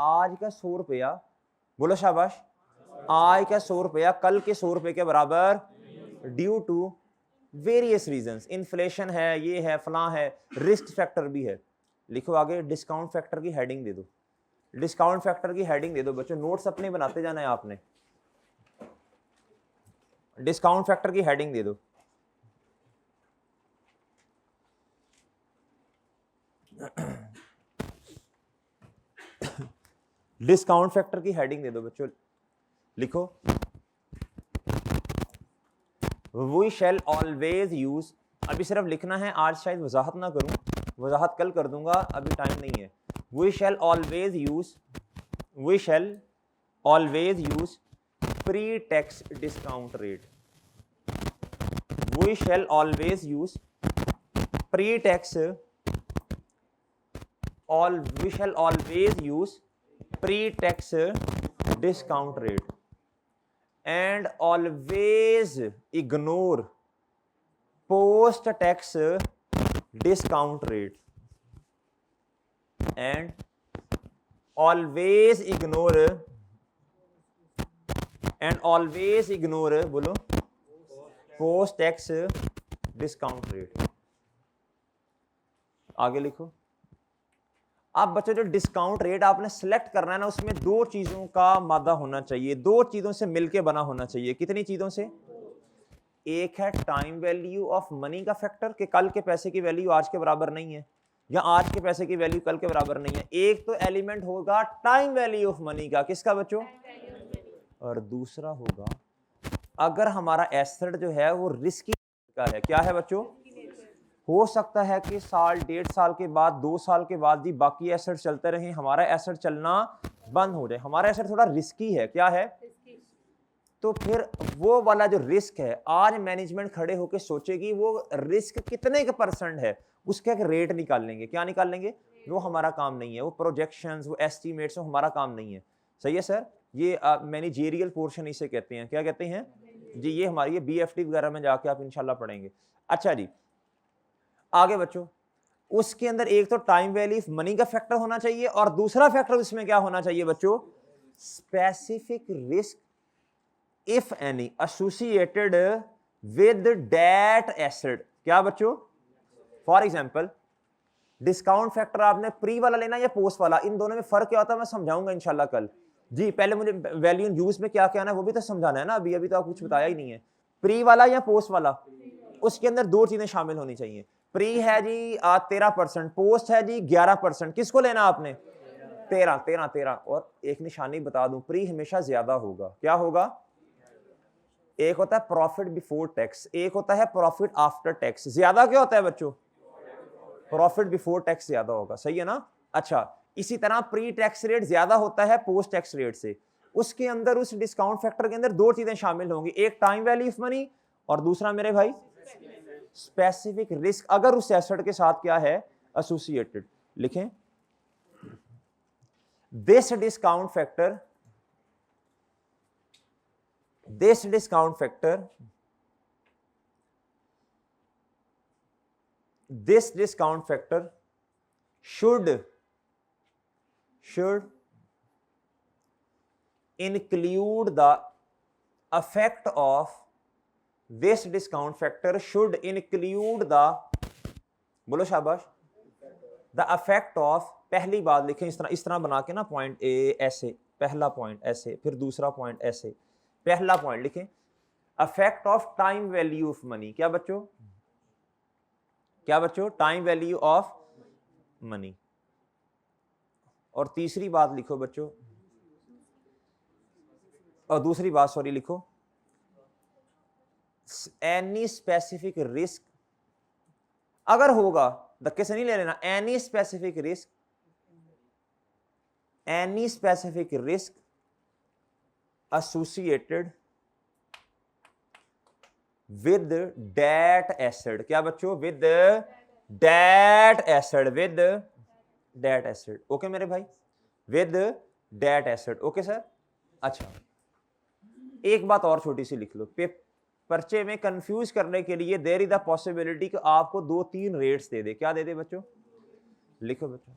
आज का 100 रुपया, बोलो शाबाश, आज का 100 रुपया कल के 100 रुपये के बराबर, due to various reasons, inflation है, ये है, फलां है, रिस्क फैक्टर भी है। लिखो आगे, डिस्काउंट फैक्टर की हेडिंग दे दो, डिस्काउंट फैक्टर की हेडिंग दे दो बच्चों, नोट्स अपने बनाते जाना है आपने। डिस्काउंट फैक्टर की हेडिंग दे दो। डिस्काउंट फैक्टर की हेडिंग दे दो बच्चों, लिखो वी शैल ऑलवेज यूज, अभी सिर्फ लिखना है, आज शायद वजाहत ना करूं, वजाहत कल कर दूंगा, अभी टाइम नहीं है। We shall always use, we shall always use pre tax discount rate, we shall always use pre tax, we shall always use pre-tax discount rate and always ignore post-tax discount rate and always ignore बोलो post-tax discount rate। आगे लिखो। अब बच्चों जो discount rate आपने select करना है ना, उसमें दो चीजों का मादा होना चाहिए, दो चीजों से मिलके बना होना चाहिए। कितनी चीजों से? एक है टाइम वैल्यू ऑफ मनी का फैक्टर, कि कल के पैसे की वैल्यू आज के बराबर नहीं है, या आज के पैसे की वैल्यू कल के बराबर नहीं है। एक तो एलिमेंट होगा टाइम वैल्यू ऑफ मनी का, किसका बच्चों? और दूसरा होगा अगर हमारा एसेट जो है वो रिस्की का है। क्या है बच्चों? हो सकता है कि साल, 1.5 साल के बाद, 2 साल के बाद भी बाकी एसेट चलते रहे, हमारा एसेट चलना बंद हो जाए, हमारा एसेट थोड़ा रिस्की है। क्या है? तो फिर वो वाला जो रिस्क है, आज मैनेजमेंट खड़े होकर सोचेगी वो रिस्क कितने का परसेंट है, उसका एक रेट निकाल लेंगे। क्या निकाल लेंगे? वो हमारा काम नहीं है, वो प्रोजेक्शंस, वो एस्टीमेट्स, वो हमारा काम नहीं है। सही है सर? ये मैनेजेरियल पोर्शन इसे कहते हैं। क्या कहते हैं जी? ये हमारी BFT वगैरह में जाके आप इंशाल्लाह पढ़ेंगे। अच्छा जी, आगे बच्चों, उसके अंदर एक तो टाइम वैल्यू ऑफ मनी का फैक्टर होना चाहिए, और दूसरा फैक्टर इसमें क्या होना चाहिए बच्चों? Specific risk if any associated with that asset. क्या बच्चों? फॉर एग्जांपल, डिस्काउंट फैक्टर आपने प्री वाला लेना या पोस्ट वाला, इन दोनों में फर्क क्या होता है मैं समझाऊंगा इंशाल्लाह कल। जी पहले मुझे वैल्यू इन यूज में क्या क्या है वो भी तो समझाना है ना, अभी तो आप कुछ बताया ही नहीं है। प्री वाला या पोस्ट वाला, उसके अंदर दो चीजें शामिल होनी चाहिए। प्री है जी 13%, पोस्ट है जी 11%। किसको लेना आपने? 13। और एक निशानी बता दूं, प्री हमेशा ज्यादा होगा। क्या होगा? एक होता है प्रॉफिट बिफोर टैक्स, एक होता है प्रॉफिट आफ्टर टैक्स। ज्यादा क्या होता है बच्चों? प्रॉफिट बिफोर टैक्स ज्यादा होगा। सही है ना? अच्छा, इसी तरह प्री टैक्स रेट ज्यादा होता है पोस्ट टैक्स रेट से। उसके अंदर, उस डिस्काउंट फैक्टर के अंदर दो चीजें शामिल होंगी, एक टाइम वैल्यू ऑफ मनी और दूसरा मेरे भाई स्पेसिफिक रिस्क, अगर उस एसेट के साथ क्या है? एसोसिएटेड। लिखें, this discount factor should include the effect of this discount factor should include the, बोलो शाबाश, the effect of, पहली बात लिखें इस तरह बना के ना, पॉइंट ए ऐसे, पहला पॉइंट ऐसे, फिर दूसरा पॉइंट ऐसे। पहला पॉइंट लिखें, effect of time value of money। क्या बच्चों? क्या बच्चों? Time value of money. और तीसरी बात लिखो बच्चों, और दूसरी बात सॉरी लिखो, एनी स्पेसिफिक रिस्क, अगर होगा धक्के से नहीं ले लेना, any specific risk associated with that asset. क्या बच्चों? With that asset. ओके मेरे भाई, with that asset. Okay sir? अच्छा, एक बात और छोटी सी लिख लो, पर्चे में कंफ्यूज करने के लिए, देयर इज द पॉसिबिलिटी कि आपको 2-3 रेट्स दे दे। क्या दे दे बच्चों? लिखो बच्चों,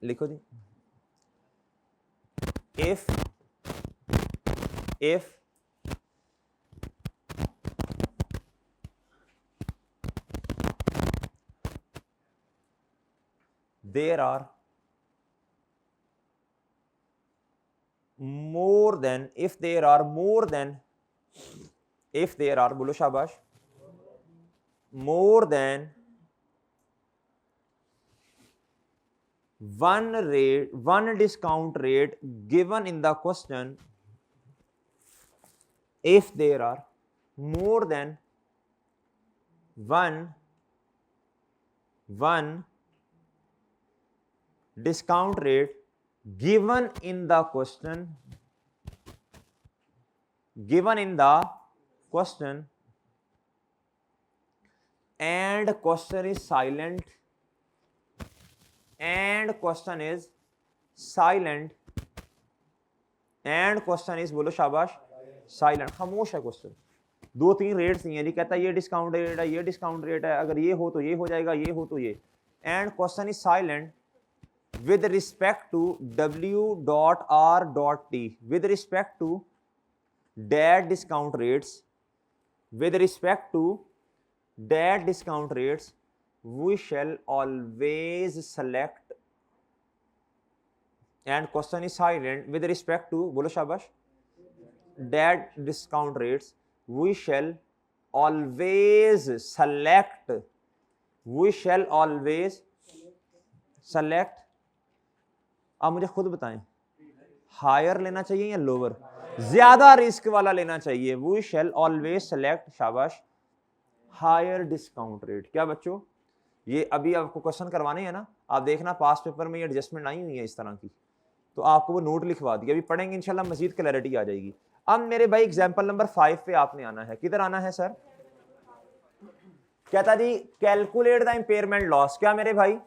लिखो जी, if there are more than, if there are more than, if there are, बोलो शाबाश, more than one discount rate given in the question, if there are more than one discount rate given in the question, and question is silent, and question is बोलो शाबाश, silent, खामोश है question. 2-3 rates नहीं है जी, कहता है ये discount rate है, ये डिस्काउंट रेट है, अगर ये हो तो ये हो जाएगा, ये हो तो ये, and question is silent with respect to w.r.t, with respect to that discount rates, with respect to that discount rates, we shall always select, and question is silent with respect to, बोलो शाबाश, that discount rates, we shall always select, आप मुझे खुद बताएं, higher लेना चाहिए या lower, ज्यादा रिस्क वाला लेना चाहिए। वी शैल ऑलवेज सेलेक्ट, शाबाश, हायर डिस्काउंट रेट। क्या बच्चों, ये अभी आपको क्वेश्चन करवाने हैं ना, आप देखना पास पेपर में ये एडजस्टमेंट आई हुई है इस तरह की, तो आपको वो नोट लिखवा दिया, अभी पढ़ेंगे इंशाल्लाह मजीद क्लैरिटी आ जाएगी। अब मेरे भाई एग्जाम्पल नंबर 5 पे आपने आना है। किधर आना है सर? कहता जी कैलकुलेट द इंपेयरमेंट लॉस। क्या मेरे भाई?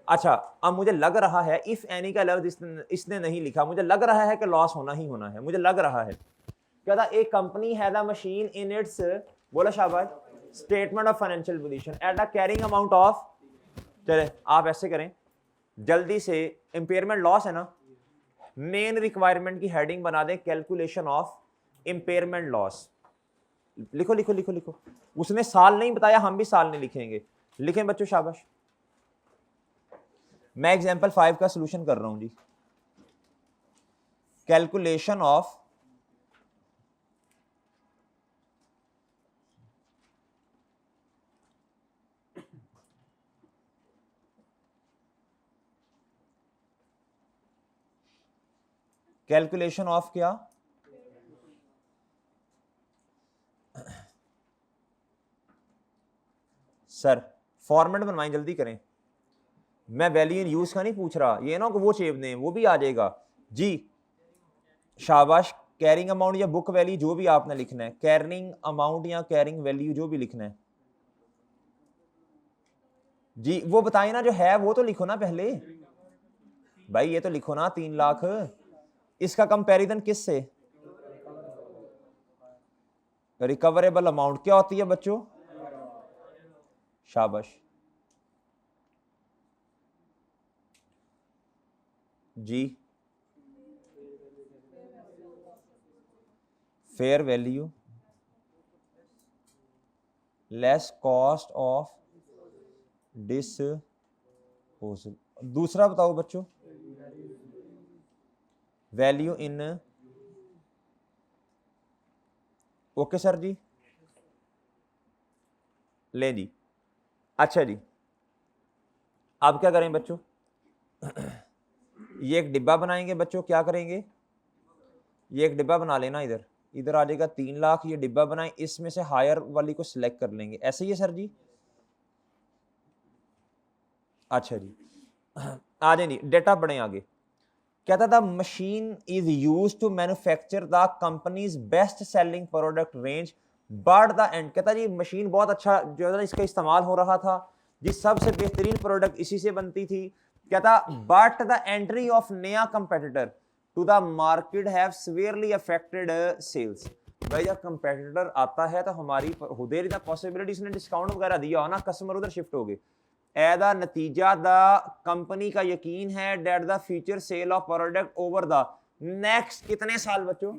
अच्छा, अब मुझे लग रहा है इफ एनी का लफ्ज इसने नहीं लिखा, मुझे लग रहा है कि लॉस होना ही होना है, मुझे लग रहा है। कहता एक company has a machine in its, बोला शाबाश, statement of financial position at a carrying amount of, चले आप ऐसे करें जल्दी से, इंपेयरमेंट लॉस है ना, मेन रिक्वायरमेंट की हेडिंग बना दें कैलकुलेशन ऑफ इंपेयरमेंट लॉस। लिखो लिखो लिखो लिखो, उसने साल नहीं बताया, हम भी साल नहीं लिखेंगे, लिखें बच्चों शाबाश। मैं एग्जाम्पल 5 का सोल्यूशन कर रहा हूं जी। कैलकुलेशन ऑफ क्या? सर फॉर्मेट बनवाएं, जल्दी करें, मैं वैल्यू इन यूज का नहीं पूछ रहा, ये ना कि वो चेप दें, वो भी आ जाएगा जी, शाबाश। कैरिंग अमाउंट या बुक वैल्यू जो भी आपने लिखना है, कैरिंग अमाउंट या कैरिंग वैल्यू जो भी लिखना है जी, वो बताइए ना, जो है वो तो लिखो ना पहले भाई, ये तो लिखो ना 3 लाख। इसका कंपैरिजन किस से? रिकवरेबल अमाउंट क्या होती है बच्चों? शाबाश जी, fair value less cost of disposal. दूसरा बताओ बच्चों, वैल्यू इन, ओके सर जी, ले जी। अच्छा जी, अब क्या करें बच्चों, ये एक डिब्बा बनाएंगे बच्चों, क्या करेंगे, ये एक डिब्बा बना लेना, इधर इधर आ जाएगा 3 लाख, ये डिब्बा बनाए, इसमें से हायर वाली को सिलेक्ट कर लेंगे, ऐसे ही है सर जी। अच्छा जी, आ जाए जी, डेटा पढ़ें आगे। कहता था machine is use to manufacture the companies best selling product range but the end. कहता जी मशीन बहुत अच्छा जो है इसका इस्तेमाल हो रहा था जी, सबसे बेहतरीन प्रोडक्ट इसी से बनती थी। कहता बट द एंट्री ऑफ नया competitor to the market have severely affected sales. भाई जब कंपेटिटर आता है तो हमारी देयर इज अ पॉसिबिलिटी, इसने डिस्काउंट वगैरह दिया हो ना, कस्टमर उधर शिफ्ट हो गए, एदा नतीजा द कंपनी का यकीन है that the future sale of product over the next कितने साल बच्चों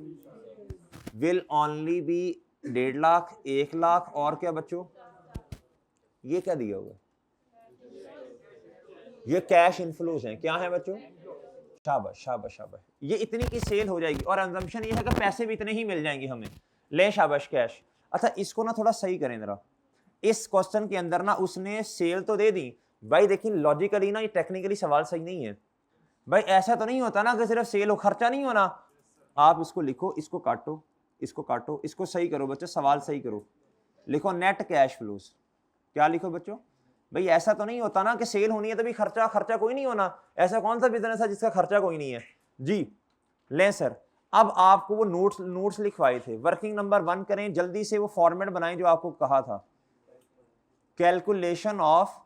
will only be 1.5 lakh 1 lakh और क्या बच्चों ये क्या दिया हुआ ये कैश इनफ्लोज हैं क्या है बच्चों शाबाश शाबाश शाबाश ये इतनी की सेल हो जाएगी और असम्पशन ये है कि पैसे भी इतने ही मिल जाएंगे हमें ले शाबाश कैश। अच्छा इसको ना थोड़ा सही करें जरा इस क्वेश्चन के अंदर ना उसने सेल तो दे दी भाई देखिए लॉजिकली ना ये टेक्निकली सवाल सही नहीं है भाई ऐसा तो नहीं होता ना कि सिर्फ सेल हो खर्चा नहीं होना आप इसको लिखो इसको काटो इसको सही करो बच्चों सवाल सही करो लिखो नेट कैश फ्लोज क्या लिखो बच्चों भाई ऐसा तो नहीं होता ना कि सेल होनी है तभी खर्चा कोई नहीं होना ऐसा कौन सा बिजनेस है जिसका खर्चा कोई नहीं है जी लें सर अब आपको वो नोट्स लिखवाए थे वर्किंग नंबर 1 करें जल्दी से वो फॉर्मेट बनाएं जो आपको कहा था कैलकुलेशन ऑफ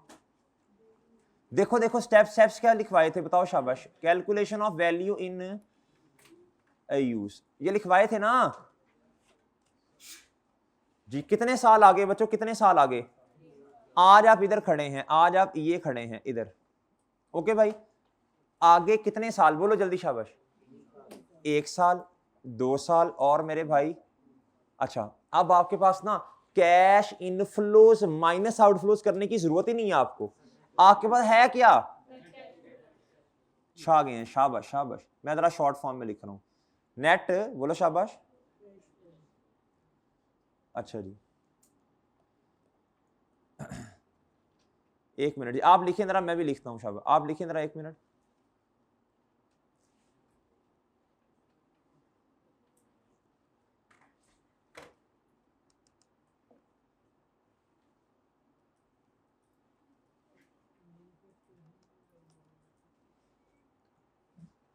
देखो स्टेप्स क्या लिखवाए थे बताओ शाबाश calculation of value in use ये लिखवाए थे ना जी कितने साल आगे बच्चों कितने साल आगे आज आप इधर खड़े हैं आज आप ये खड़े हैं इधर ओके भाई आगे कितने साल बोलो जल्दी शाबाश 1 साल 2 साल और मेरे भाई अच्छा अब आपके पास ना कैश इनफ्लोज माइनस आउटफ्लोज करने की जरूरत ही नहीं है आपके पास है क्या छा गए हैं शाबाश शाबाश मैं जरा शॉर्ट फॉर्म में लिख रहा हूं नेट बोलो शाबाश अच्छा जी 1 मिनट जी आप लिखें जरा मैं भी लिखता हूं शाबाश आप लिखें जरा 1 मिनट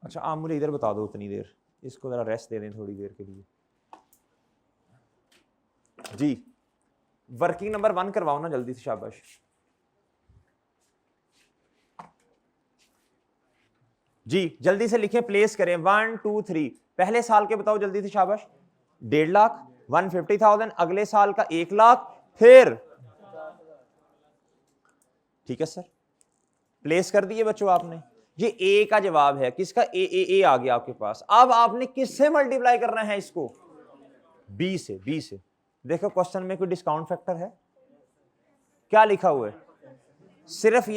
अच्छा आप मुझे इधर बता दो उतनी देर इसको जरा रेस्ट दे दें थोड़ी देर के लिए जी वर्किंग नंबर 1 करवाओ ना जल्दी से शाबाश जी जल्दी से लिखें प्लेस करें 1 2 3 पहले साल के बताओ जल्दी से शाबाश 1.5 लाख 150,000 अगले साल का 1 लाख फिर ठीक है सर प्लेस कर दिए बच्चों आपने ये ए का जवाब है किसका ए आ गया आपके पास अब आपने किससे मल्टीप्लाई करना है इसको बी से देखो क्वेश्चन में कोई डिस्काउंट फैक्टर है क्या लिखा हुआ है सिर्फ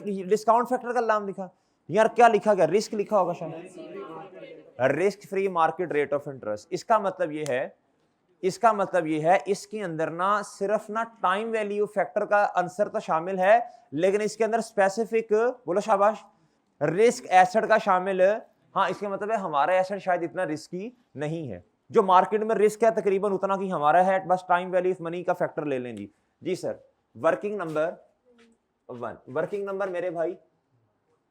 डिस्काउंट फैक्टर का नाम लिखा यार क्या लिखा गया रिस्क लिखा होगा शायद risk free market rate of interest इसका मतलब ये है इसके अंदर ना सिर्फ ना टाइम वैल्यू फैक्टर का आंसर तो शामिल है लेकिन इसके अंदर स्पेसिफिक बोलो शाबाश रिस्क एसेट का शामिल हाँ इसके मतलब है हमारा एसेट शायद इतना रिस्की नहीं है जो मार्केट में रिस्क है तकरीबन उतना की हमारा है बस टाइम वैल्यू ऑफ मनी का फैक्टर ले लें जी सर वर्किंग नंबर मेरे भाई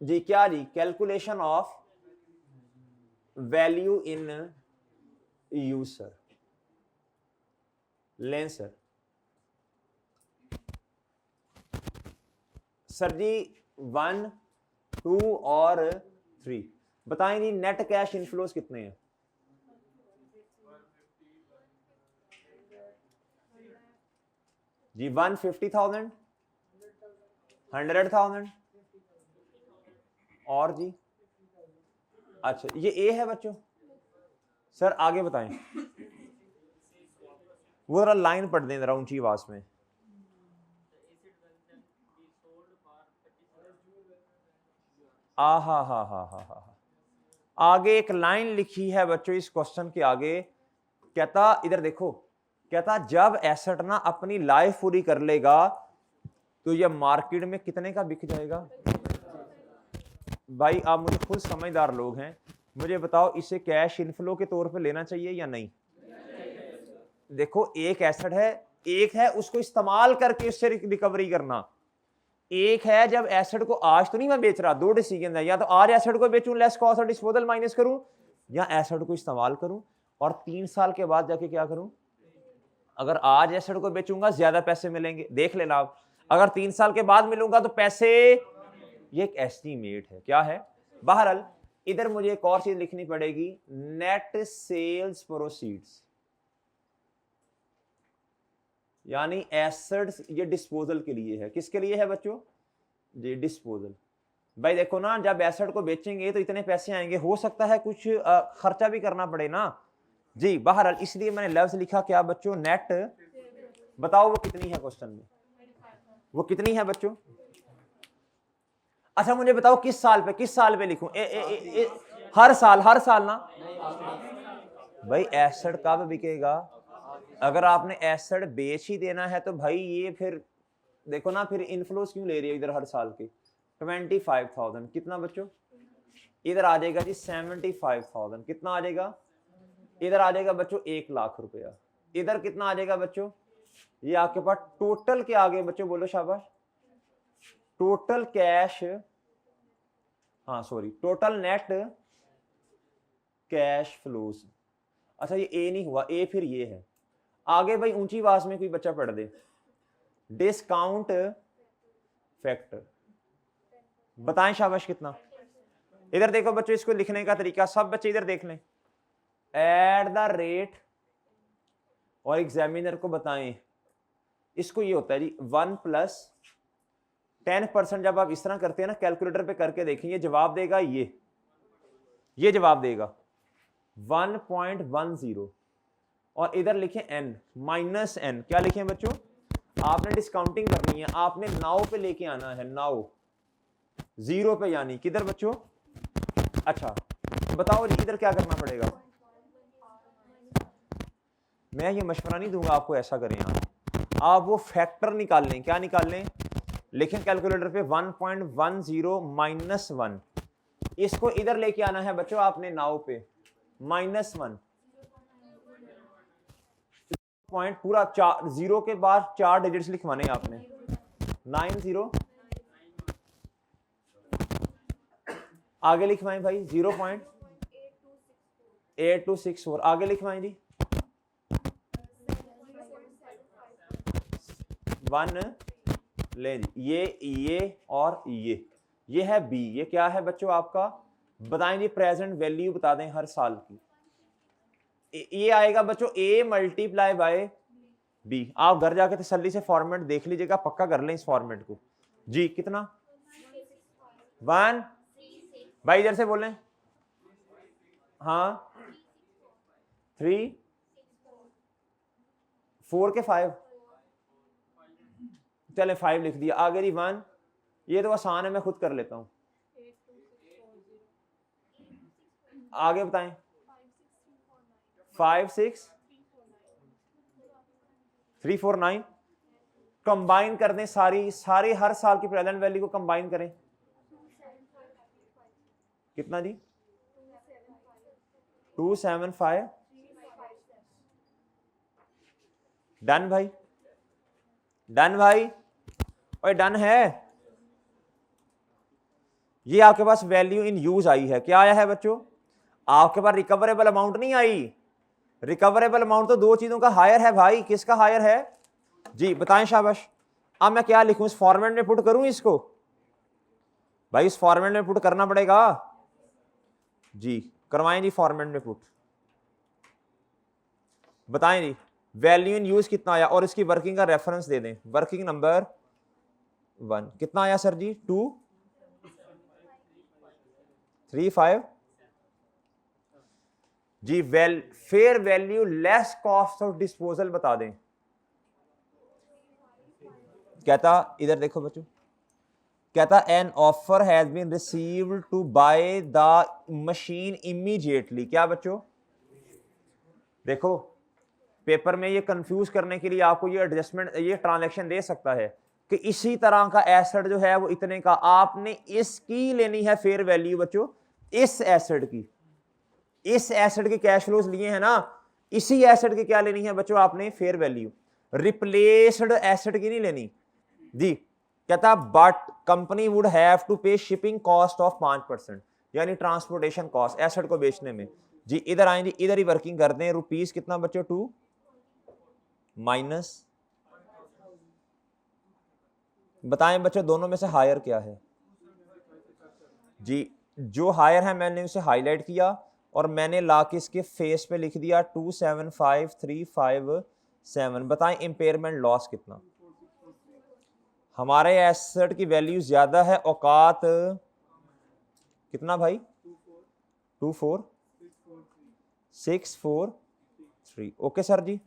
जी क्या जी calculation of value in use sir sir जी 1 2 और 3 बताएं जी नेट कैश इनफ्लोज कितने हैं जी 150,000 100,000 और जी अच्छा ये ए है बच्चों सर आगे बताएं वो जरा लाइन पढ़ दें जरा ऊंची आवाज में हा आगे एक लाइन लिखी है बच्चों इस क्वेश्चन के आगे कहता इधर देखो कहता जब एसेट ना अपनी लाइफ पूरी कर लेगा तो ये मार्केट में कितने का बिक जाएगा भाई आप मुझे खुद समझदार लोग हैं मुझे बताओ इसे कैश इनफ्लो के तौर पे लेना चाहिए या नहीं देखो एक एसेट है एक है उसको इस्तेमाल करके उससे रिकवरी करना एक है जब एसेट को आज तो नहीं मैं बेच रहा दो डिसीजन है या तो आज एसेट को बेचूं लेस कॉस्ट और डिस्पोजल माइनस करूं या एसेट को इस्तेमाल करूं और 3 साल के बाद जाके क्या करूं अगर आज एसेट को बेचूंगा ज्यादा पैसे मिलेंगे देख लेना आप अगर 3 साल के बाद मिलूंगा तो पैसे ये एक एस्टीमेट है क्या है बहरहाल इधर मुझे एक और चीज लिखनी पड़ेगी नेट सेल्स प्रोसीड्स यानी एसेट्स ये डिस्पोजल के लिए है किसके लिए है बच्चों जी डिस्पोजल। भाई देखो ना, जब एसेट को बेचेंगे तो इतने पैसे आएंगे, हो सकता है कुछ खर्चा भी करना पड़े ना जी। बहरहाल इसलिए मैंने लफ्ज लिखा क्या बच्चों, नेट। बताओ वो कितनी है क्वेश्चन में, वो कितनी है बच्चों? अच्छा मुझे बताओ किस साल पे, किस साल पे लिखूं? हर साल, हर साल ना भाई। एसेट कब बिकेगा? अगर आपने एसेट बेच ही देना है तो भाई ये फिर देखो ना, फिर इनफ्लोस क्यों ले रही है इधर हर साल के? 25,000 कितना बच्चों? इधर आ जाएगा जी 75,000। कितना आ जाएगा? इधर आ जाएगा बच्चों 1,00,000 रुपया। इधर कितना आ जाएगा बच्चों? ये आपके पास टोटल के आगे बच्चों बोलो शाबाश, टोटल कैश, हाँ sorry, total net cash flows. अच्छा ये ए नहीं हुआ, ए फिर ये है आगे भाई। ऊंची आवाज में कोई बच्चा पढ़ दे, डिस्काउंट फैक्टर। बताएं शाबाश कितना? इधर देखो बच्चों, इसको लिखने का तरीका सब बच्चे इधर देख लें। एट द रेट, और एग्जामिनर को बताएं, इसको ये होता है जी 1 + 10%। जब आप इस तरह करते हैं ना, कैलकुलेटर पे करके देखें, ये जवाब देगा, ये जवाब देगा 1.10। और इधर लिखें n -n। क्या लिखें बच्चों? आपने डिस्काउंटिंग करनी है, आपने नाउ पे लेके आना है, नाउ 0 पे, यानी किधर बच्चों? अच्छा बताओ जी इधर क्या करना पड़ेगा? मैं ये मशवरा नहीं दूंगा आपको ऐसा करें, आप वो फैक्टर निकाल लें। क्या निकाल लें? लिखें कैलकुलेटर पे 1.10 - 1। इसको इधर लेके आना है बच्चों आपने नाउ पे, -1 पॉइंट, पूरा 4 0 के बाद 4 डिजिट्स लिखवाने आपने, 90। आगे लिखवाएं भाई 0.8264। आगे लिखवाएं जी 1 ले जी। ये और ये है बी। ये क्या है बच्चों आपका? बताएं जी, प्रेजेंट वैल्यू बता दें हर साल की। ये आएगा बच्चों ए मल्टीप्लाई बाय बी। आप घर जाके तसल्ली से फॉर्मेट देख लीजिएगा, पक्का कर लें इस फॉर्मेट को जी। कितना? 1 भाई इधर से बोलें, हाँ 3 4 के 5, चले 5 लिख दिया। आगे जी 1, ये तो आसान है, मैं खुद कर लेता हूं। आगे बताएं 5 6 3 4 9। कंबाइन कर दें सारी हर साल की प्रेजेंट वैल्यू को कंबाइन करें। कितना जी? 275। डन भाई, डन भाई, और डन है। ये आपके पास वैल्यू इन यूज आई है। क्या आया है बच्चों? आपके पास रिकवरेबल अमाउंट नहीं आई। रिकवरेबल अमाउंट तो दो चीजों का हायर है भाई। किसका हायर है जी? बताएं शाबाश। अब मैं क्या लिखूं? इस फॉर्मेट में पुट करूं इसको? भाई इस फॉर्मेट में पुट करना पड़ेगा जी। करवाएं जी फॉर्मेट में पुट। बताएं जी वैल्यू इन यूज कितना आया, और इसकी वर्किंग का रेफरेंस दे दें। वर्किंग नंबर 1 कितना आया सर जी? 235 जी। Fair value less cost of disposal बता दें। कहता, इधर देखो बच्चों, कहता an offer has been received to buy the machine immediately. क्या बच्चों? देखो पेपर में ये कंफ्यूज करने के लिए आपको ये एडजस्टमेंट, ये ट्रांजैक्शन दे सकता है कि इसी तरह का एसेट जो है वो इतने का, आपने इसकी लेनी है फेयर वैल्यू बच्चों। इस एसेट की, इस एसेट के कैश फ्लोज लिए हैं ना, इसी एसेट की क्या लेनी है बच्चों आपने? Fair value. रिप्लेस्ड एसेट की नहीं लेनी जी। कहता but company would have to pay shipping cost of 5%, यानी ट्रांसपोर्टेशन कॉस्ट एसेट को बेचने में जी। इधर आए जी, इधर ही वर्किंग करते हैं। रुपीस कितना बच्चों? 2 माइनस, बताएं बच्चों दोनों में से हायर क्या है जी? जो हायर है मैंने उसे हाईलाइट किया और मैंने लाके इसके फेस पे लिख दिया 275,357। बताएं इंपेयरमेंट लॉस कितना? हमारे एसेट की वैल्यू ज्यादा है, औकात कितना भाई 24643। ओके सर जी,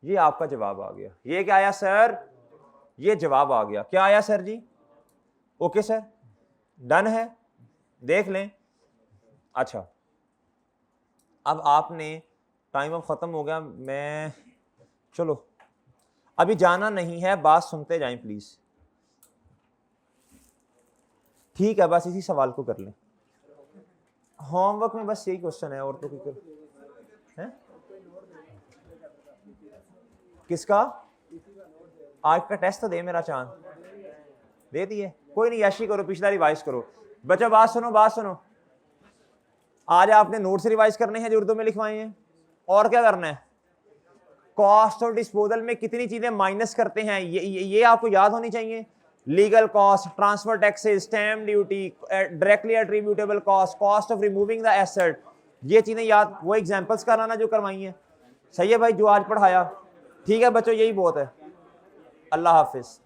ये आपका जवाब आ गया। ये क्या आया सर? ये जवाब आ गया। क्या आया सर जी? ओके सर, डन है, देख लें। अच्छा, अब आपने, टाइम अब खत्म हो गया, मैं चलो अभी जाना नहीं है, बात सुनते जाएं प्लीज। ठीक है, बस इसी सवाल को कर लें। होमवर्क में बस यही क्वेश्चन है, और तो कोई है? किसका? आज का टेस्ट तो दे मेरा चांद, दे दिए, कोई नहीं, याशी करो, पिछला रिवाइज करो। बच्चों बात सुनो, बात सुनो, आज आपने नोट्स रिवाइज करने हैं जो उर्दू में लिखवाए हैं, और क्या करना है? कॉस्ट ऑफ डिस्पोजल में कितनी चीजें माइनस करते हैं ये आपको याद होनी चाहिए। Legal cost, transfer taxes, stamp duty, directly attributable cost, cost of removing the asset, ये चीजें याद, वो एग्जांपल्स कराना जो करवाई हैं। सही है भाई, जो आज पढ़ाया। ठीक है बच्चों, यही बहुत है। अल्लाह हाफिज।